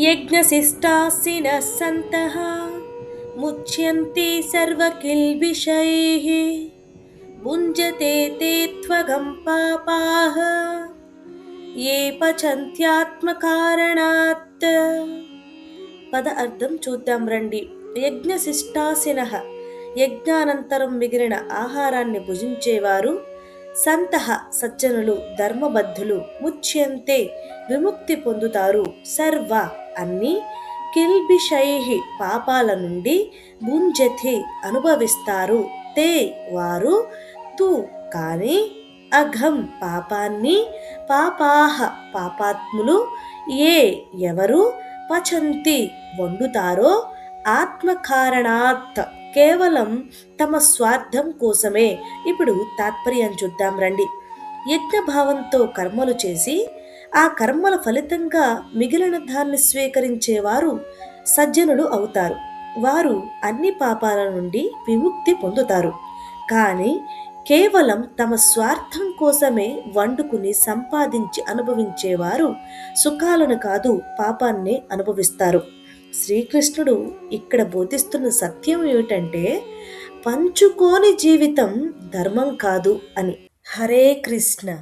యజ్ఞశిష్టాసినः సంతః ముచ్యంతే సర్వకిల్బిషైః భుంజతే తే త్వగం పాపాః ఏ పచంత్యాత్మకారణాత్. పద అర్థం చూద్దాం రండి. యజ్ఞశిష్టాసినః యజ్ఞానంతరం మిగిలిన ఆహారాన్ని భుజించేవారు, సంతః సజ్జనులు ధర్మబద్ధులు, ముచ్యంతే విముక్తి పొందుతారు, సర్వ అన్ని, కిల్బిషైః పాపాల నుండి, భుంజతే అనుభవిస్తారు, తే వారు, తు కాని, అఘం పాపాన్ని, పాపాః పాపాత్ములు, ఏ ఎవరు, పచంతి వండుతారో, ఆత్మకారణాత్ కేవలం తమ స్వార్థం కోసమే. ఇప్పుడు తాత్పర్యం చూద్దాం రండి. యజ్ఞభావంతో కర్మలు చేసి ఆ కర్మల ఫలితంగా మిగిలిన దాన్ని స్వీకరించేవారు సజ్జనులు అవుతారు. వారు అన్ని పాపాల నుండి విముక్తి పొందుతారు. కానీ కేవలం తమ స్వార్థం కోసమే వండుకుని సంపాదించి అనుభవించేవారు సుఖాలను కాదు పాపాన్ని అనుభవిస్తారు. శ్రీకృష్ణుడు ఇక్కడ బోధిస్తున్న సత్యం ఏమిటంటే పంచుకోని జీవితం ధర్మం కాదు అని. హరే కృష్ణ.